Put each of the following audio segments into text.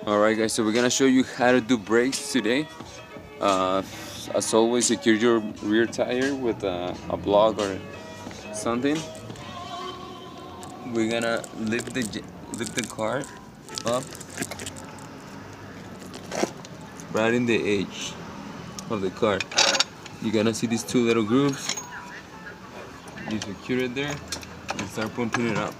Alright guys, so we're gonna show you how to do brakes today. As always, secure your rear tire with a block or something. We're gonna lift the car up right in the edge of the car. You're gonna see these two little grooves. You secure it there and start pumping it up.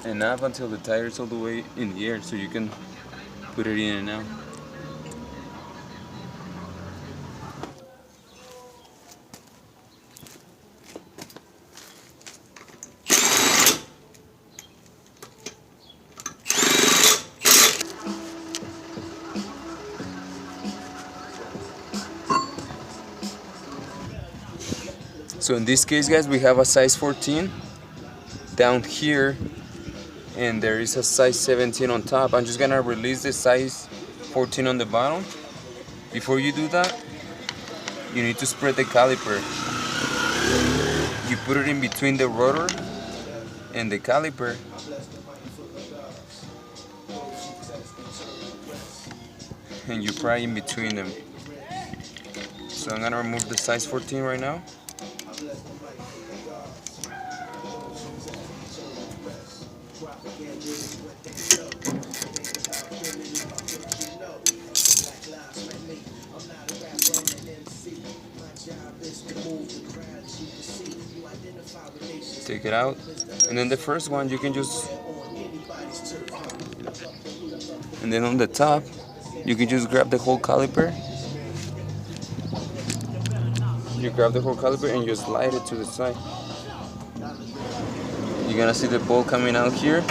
And up until the tire is all the way in the air, so you can put it in and out. So in this case, guys, we have a size 14 down here, and there is a size 17 on top. I'm just gonna release the size 14 on the bottom. Before you do that, you need to spread the caliper. You put it in between the rotor and the caliper. And you pry in between them. So I'm gonna remove the size 14 right now. Take it out, and then the first one you can just, and then on the top you can just grab the whole caliper. You grab the whole caliper and you slide it to the side. You're gonna see the ball coming out here.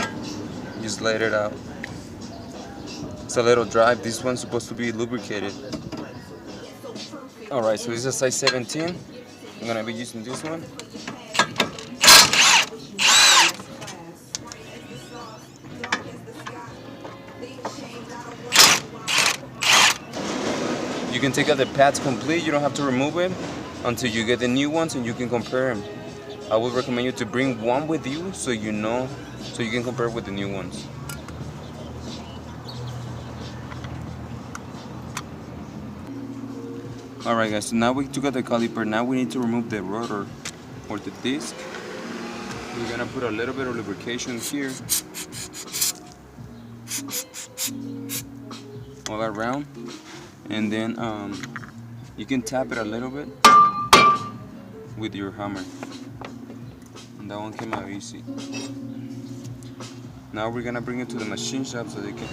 You slide it out. It's a little dry. This one's supposed to be lubricated. Alright, so this is a size 17. I'm gonna be using this one. You can take out the pads complete. You don't have to remove it until you get the new ones and you can compare them. I would recommend you to bring one with you so you know, so you can compare with the new ones. Alright guys, so now we took out the caliper. Now we need to remove the rotor or the disc. We're gonna put a little bit of lubrication here, all around, and then you can tap it a little bit with your hammer. And that one came out easy. Now we're gonna bring it to the machine shop so they can.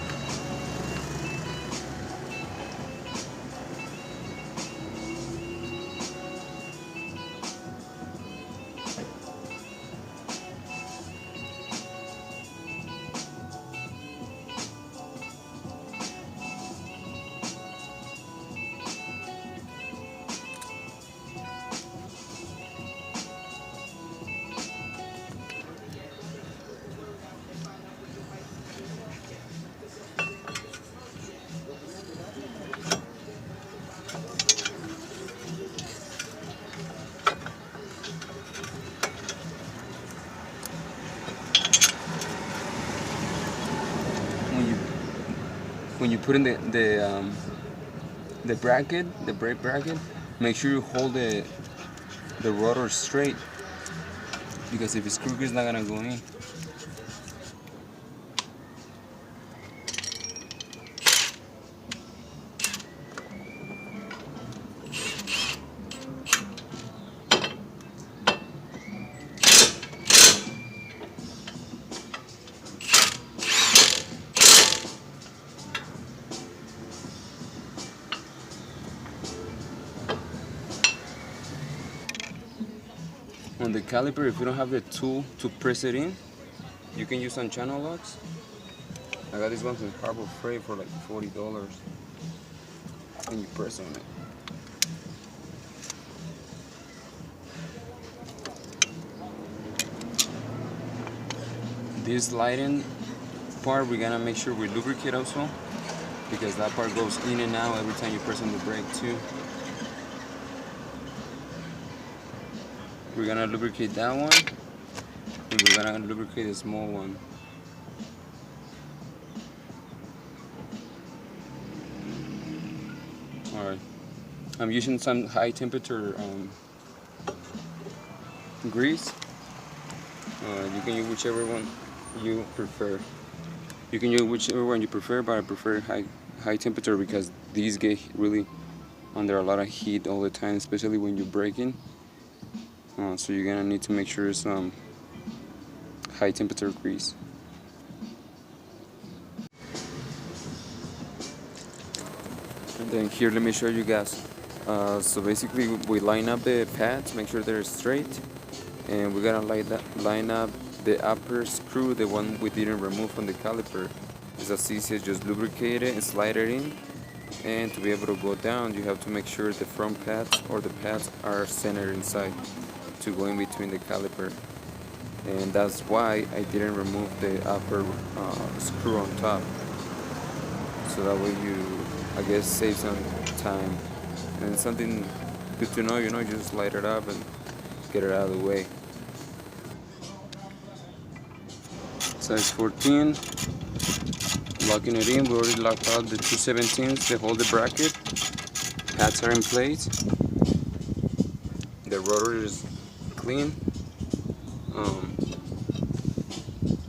When you put in the bracket, the brake bracket, make sure you hold the rotor straight, because if it's crooked, it's not gonna go in. On the caliper, if you don't have the tool to press it in, you can use some channel locks. I got this one from Harbor Freight for like $40. And you press on it. This lighting part, we're gonna make sure we lubricate also. because that part goes in and out every time you press on the brake too. We're gonna lubricate that one, and we're gonna lubricate the small one. Alright, I'm using some high temperature grease. You can use whichever one you prefer. You can use whichever one you prefer, but I prefer high temperature because these get really under a lot of heat all the time, especially when you're braking. So you're gonna need to make sure it's high temperature grease. And then here, let me show you guys. So basically, we line up the pads, make sure they're straight, and we're gonna line up the upper screw, the one we didn't remove from the caliper. It's as easy as just lubricate it and slide it in. And to be able to go down, you have to make sure the front pads or the pads are centered inside to go in between the caliper. And that's why I didn't remove the upper screw on top. So that way you, I guess, save some time. And something good to know, you just light it up and get it out of the way. Size 14, locking it in. We already locked out the 2/17s that hold the bracket. Pads are in place. The rotor is clean.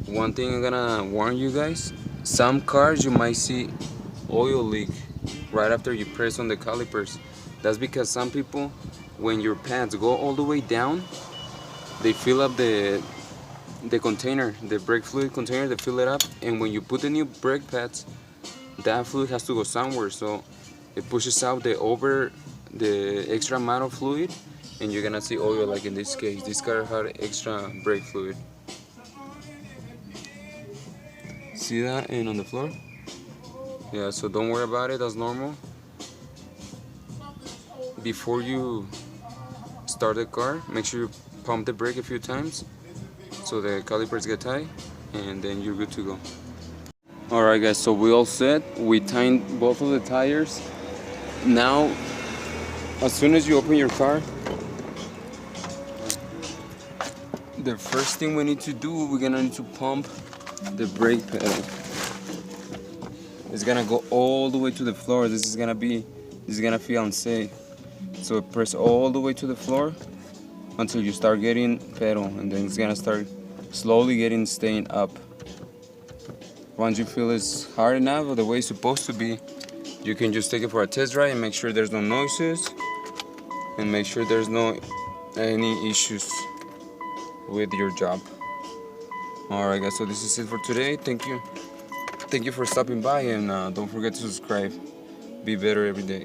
One thing I'm gonna warn you guys, some cars you might see oil leak right after you press on the calipers. That's because some people, when your pads go all the way down, they fill up the container, the brake fluid container, they fill it up, and when you put the new brake pads, that fluid has to go somewhere, so it pushes out the extra amount of fluid, and you're gonna see oil like in this case. This car had extra brake fluid. See that? And on the floor? Yeah, so don't worry about it, that's normal. Before you start the car, make sure you pump the brake a few times so the calipers get tight, and then you're good to go. Alright guys, so we all set. We tightened both of the tires. Now, as soon as you open your car, the first thing we need to do, we're gonna need to pump the brake pedal. It's gonna go all the way to the floor. This is gonna feel unsafe. So press all the way to the floor until you start getting pedal, and then it's gonna start slowly staying up. Once you feel it's hard enough or the way it's supposed to be, you can just take it for a test drive and make sure there's no noises and make sure there's no any issues with your job. Alright guys, so this is it for today. Thank you for stopping by, and don't forget to subscribe. Be better every day.